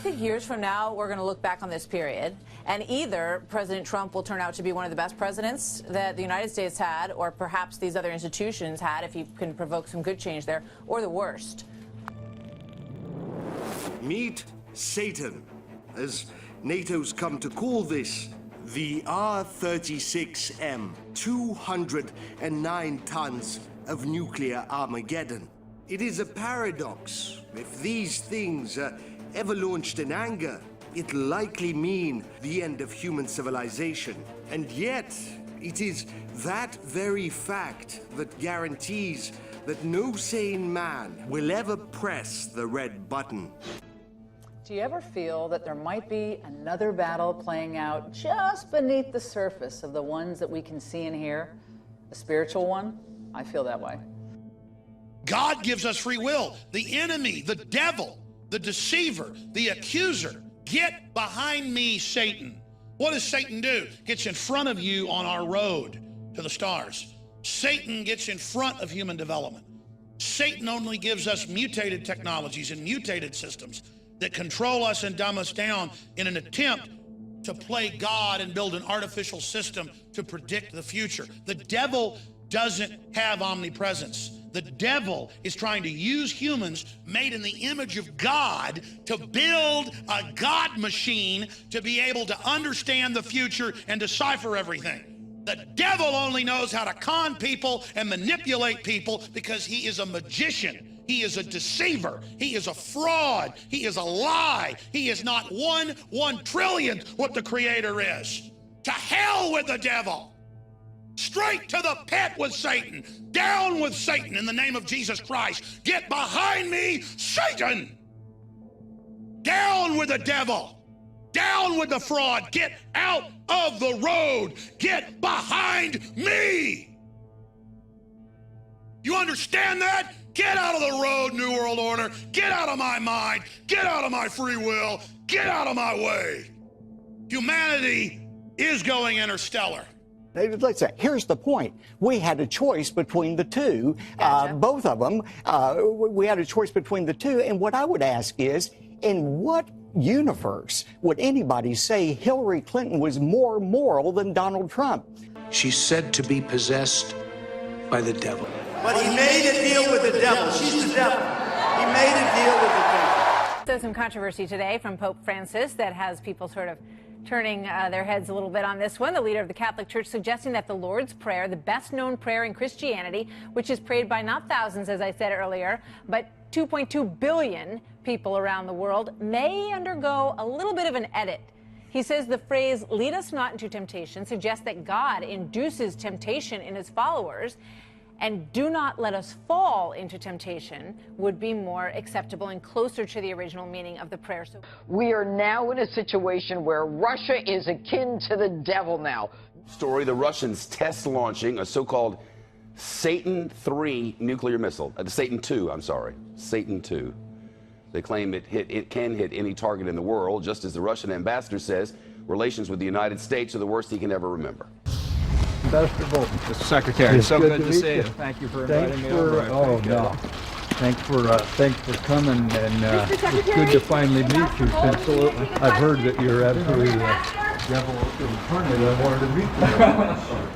think years from now, we're going to look back on this period, and either President Trump will turn out to be one of the best presidents that the United States had, or perhaps these other institutions had, if he can provoke some good change there, or the worst. Meet Satan, as NATO's come to call this, the R-36M, 209 tons of nuclear Armageddon. It is a paradox. If these things are ever launched in anger, it'll likely mean the end of human civilization. And yet, it is that very fact that guarantees that no sane man will ever press the red button. Do you ever feel that there might be another battle playing out just beneath the surface of the ones that we can see and hear? A spiritual one? I feel that way. God gives us free will. The enemy, the devil, the deceiver, the accuser, get behind me, Satan. What does Satan do? Gets in front of you on our road to the stars. Satan gets in front of human development. Satan only gives us mutated technologies and mutated systems that control us and dumb us down in an attempt to play God and build an artificial system to predict the future. The devil doesn't have omnipresence. The devil is trying to use humans made in the image of God to build a God machine to be able to understand the future and decipher everything. The devil only knows how to con people and manipulate people because he is a magician. He is a deceiver. He is a fraud. He is a lie. He is not 1/1 what the Creator is. To hell with the devil. Straight to the pit with Satan. Down with Satan in the name of Jesus Christ. Get behind me, Satan. Down with the devil. Down with the fraud. Get out of the road. Get behind me. You understand that? Get out of the road, New World Order. Get out of my mind. Get out of my free will. Get out of my way. Humanity is going interstellar. Let's say, here's the point. We had a choice between the two, Gotcha. both of them. We had a choice between the two. And what I would ask is, in what universe would anybody say Hillary Clinton was more moral than Donald Trump? She's said to be possessed by the devil. But he made a deal with the devil. She's the devil. He made a deal with the devil. There's some controversy today from Pope Francis that has people sort of turning their heads a little bit on this one. The leader of the Catholic Church suggesting that the Lord's Prayer, the best known prayer in Christianity, which is prayed by not thousands, as I said earlier, but 2.2 billion people around the world, may undergo a little bit of an edit. He says the phrase, "lead us not into temptation," suggests that God induces temptation in his followers, and "do not let us fall into temptation" would be more acceptable and closer to the original meaning of the prayer. So we are now in a situation where Russia is akin to the devil now. Story, the Russians test launching a so-called Satan III nuclear missile. Satan II, I'm sorry. Satan II. They claim it can hit any target in the world, just as the Russian ambassador says relations with the United States are the worst he can ever remember. Ambassador Bolton. Mr. Secretary, It's so good to meet see you. you. Thank you for inviting me over. Thanks for coming, and it's good to finally meet you. Absolutely. I've heard that you're absolutely devil incarnate. I wanted to meet you.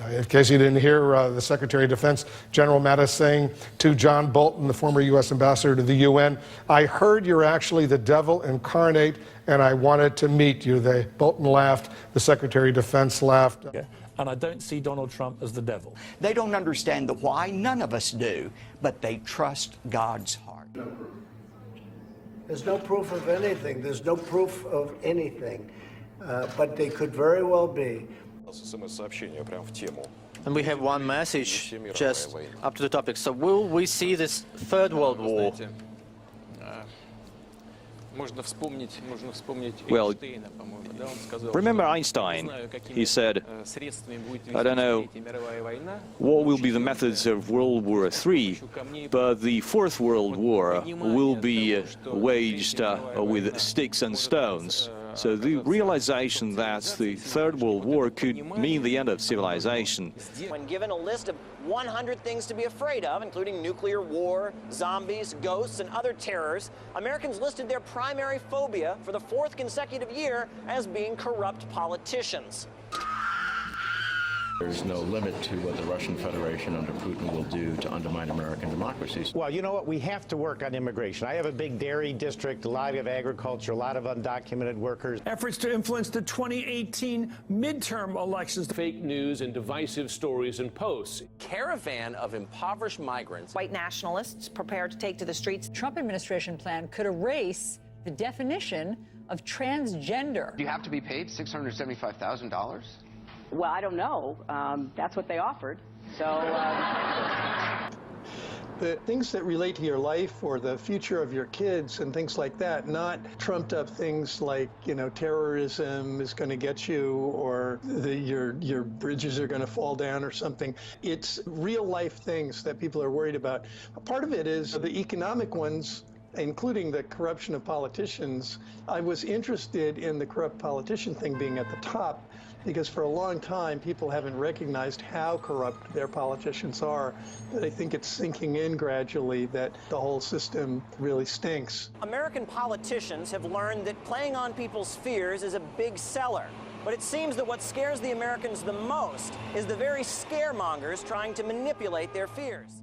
In case you didn't hear, the Secretary of Defense, General Mattis, saying to John Bolton, the former U.S. ambassador to the UN, "I heard you're actually the devil incarnate, and I wanted to meet you." Bolton laughed. The Secretary of Defense laughed. And I don't see Donald Trump as the devil. They don't understand the why. None of us do. But they trust God's heart. There's no proof of anything. There's no proof of anything. But they could very well be. And we have one message just up to the topic. So will we see this third world war? Well, remember Einstein? He said, I don't know what will be the methods of World War III, but the Fourth World War will be waged with sticks and stones. So the realization that the Third World War could mean the end of civilization. When given a list of 100 things to be afraid of, including nuclear war, zombies, ghosts, and other terrors, Americans listed their primary phobia for the 4th consecutive year as being corrupt politicians. There's no limit to what the Russian Federation under Putin will do to undermine American democracy. Well, you know what? We have to work on immigration. I have a big dairy district, a lot of agriculture, a lot of undocumented workers. Efforts to influence the 2018 midterm elections. Fake news and divisive stories and posts. Caravan of impoverished migrants. White nationalists prepared to take to the streets. Trump administration plan could erase the definition of transgender. Do you have to be paid $675,000? Well, I don't know. That's what they offered. So. The things that relate to your life or the future of your kids and things like that, not trumped up things like, you know, terrorism is going to get you or your bridges are going to fall down or something. It's real life things that people are worried about. Part of it is the economic ones, including the corruption of politicians. I was interested in the corrupt politician thing being at the top because for a long time people haven't recognized how corrupt their politicians are. But I think it's sinking in gradually that the whole system really stinks. American politicians have learned that playing on people's fears is a big seller. But it seems that what scares the Americans the most is the very scaremongers trying to manipulate their fears.